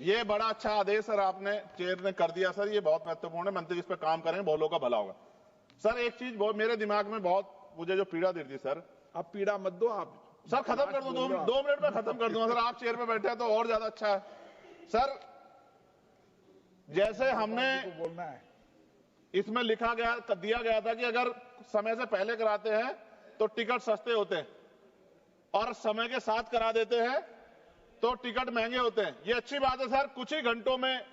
ये बड़ा अच्छा आदेश सर आपने चेयर ने कर दिया सर, ये बहुत महत्वपूर्ण है। मंत्री इस पर काम करें, बहुत लोगों का भला होगा। सर एक चीज बहुत मेरे दिमाग में बहुत मुझे जो पीड़ा दे रही सर, आप पीड़ा मत दो, आप सर खत्म कर दो, 2 मिनट में खत्म कर दूंगा सर। आप चेयर पे बैठे हैं तो और ज्यादा अच्छा है सर। जैसे हमने बोलना है, इसमें दिया गया था कि अगर समय से पहले कराते हैं तो टिकट सस्ते होते हैं और समय के साथ करा देते हैं तो टिकट महंगे होते हैं। ये अच्छी बात है सर। कुछ ही घंटों में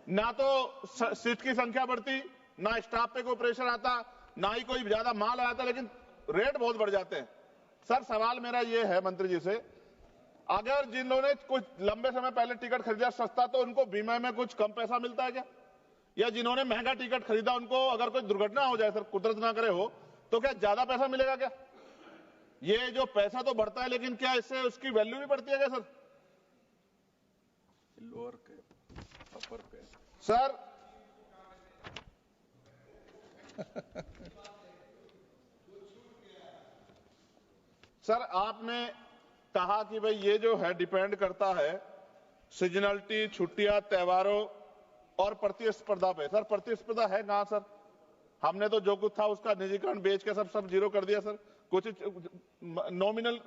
ना तो सीट की संख्या बढ़ती, ना स्टाफ पे कोई प्रेशर आता, ना ही कोई ज्यादा माल आता, लेकिन रेट बहुत बढ़ जाते हैं। सर सवाल मेरा ये है मंत्री जी से, अगर जिन लोगों ने कुछ लंबे समय पहले टिकट खरीदा सस्ता तो उनको बीमा में कुछ कम पैसा मिलता है क्या? या जिन्होंने महंगा टिकट खरीदा उनको अगर कोई दुर्घटना हो जाए सर, कुदरत ना करे हो, तो क्या ज्यादा पैसा मिलेगा क्या? ये जो पैसा तो बढ़ता है लेकिन क्या इससे उसकी वैल्यू भी बढ़ती है क्या सर? लोअर के अपर के सर सर आपने कहा कि भाई ये जो है डिपेंड करता है सीजनलिटी, छुट्टियां, त्योहारों और प्रतिस्पर्धा पे। सर प्रतिस्पर्धा है कहां सर? हमने तो जो कुछ था उसका निजीकरण बेच के सब जीरो कर दिया सर। कुछ नॉमिनल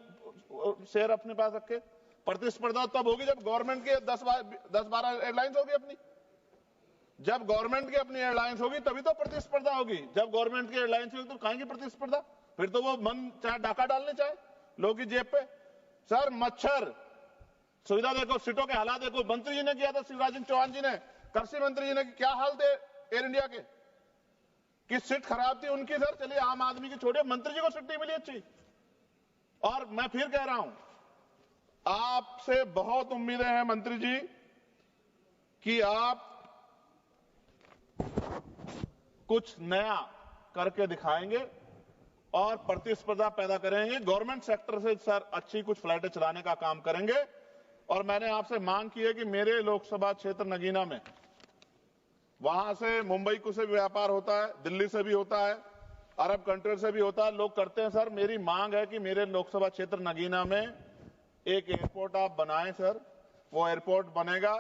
शेयर अपने पास रखे। प्रतिस्पर्धा तब होगी जब गवर्नमेंट के 10-12 एयरलाइंस होगी अपनी। जब गवर्नमेंट की अपनी एयरलाइंस होगी तभी तो प्रतिस्पर्धा होगी। जब गवर्नमेंट की एयरलाइंस होगी तो कहां की प्रतिस्पर्धा? फिर तो वो मन चाहे डाका डालने चाहे लोगों की जेब पे। सर मच्छर सुविधा देखो, सीटों के हालात देखो। मंत्री जी ने किया था, शिवराज सिंह चौहान जी ने, कृषि मंत्री जी ने, क्या हाल थे एयर इंडिया के, कि सीट खराब थी उनकी सर। चलिए आम आदमी की छोड़िए, मंत्री जी को सीट नहीं मिली अच्छी। और मैं फिर कह रहा हूं, आपसे बहुत उम्मीदें हैं मंत्री जी कि आप कुछ नया करके दिखाएंगे और प्रतिस्पर्धा पैदा करेंगे। गवर्नमेंट सेक्टर से सर अच्छी कुछ फ्लाइटें चलाने का काम करेंगे। और मैंने आपसे मांग की है कि मेरे लोकसभा क्षेत्र नगीना में, वहां से मुंबई को से भी व्यापार होता है, दिल्ली से भी होता है, अरब कंट्री से भी होता है, लोग करते हैं सर। मेरी मांग है कि मेरे लोकसभा क्षेत्र नगीना में एक एयरपोर्ट आप बनाएं सर। वो एयरपोर्ट बनेगा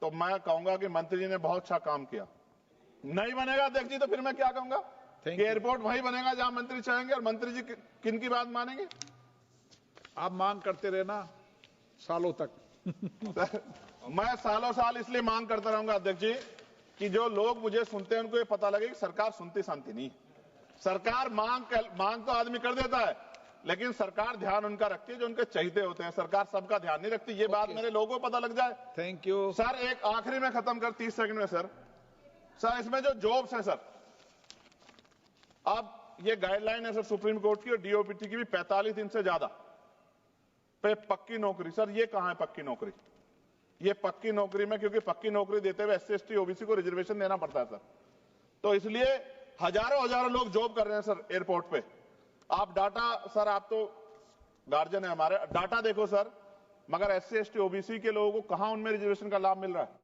तो मैं कहूंगा कि मंत्री जी ने बहुत अच्छा काम किया। नहीं बनेगा अध्यक्ष जी तो फिर मैं क्या कहूंगा कि एयरपोर्ट वहीं बनेगा जहां मंत्री चाहेंगे। और मंत्री जी किन की बात मानेंगे? आप मांग करते रहना सालों तक। मैं सालों साल इसलिए मांग करता रहूंगा अध्यक्ष जी कि जो लोग मुझे सुनते हैं उनको ये पता लगे कि सरकार सुनती शांति नहीं। सरकार मांग तो आदमी कर देता है, लेकिन सरकार ध्यान उनका रखती है जो उनके चहीते होते हैं। सरकार सबका ध्यान नहीं रखती। ये बात मेरे लोगों को पता लग जाए। Thank you sir. एक आखिरी में खत्म कर 30 सेकंड में सर, इसमें जो जॉब्स है सर, अब ये गाइडलाइन है सर सुप्रीम कोर्ट की और डीओपीटी की भी, 45 दिन से ज्यादा पे पक्की नौकरी। सर ये कहां है पक्की नौकरी? ये पक्की नौकरी में, क्योंकि पक्की नौकरी देते हुए SC ST OBC को रिजर्वेशन देना पड़ता है सर, तो इसलिए हजारों लोग जॉब कर रहे हैं सर एयरपोर्ट पे। आप डाटा सर, आप तो गार्जियन है हमारे, डाटा देखो सर, मगर SC ST OBC के लोगों को कहां उनमें रिजर्वेशन का लाभ मिल रहा है?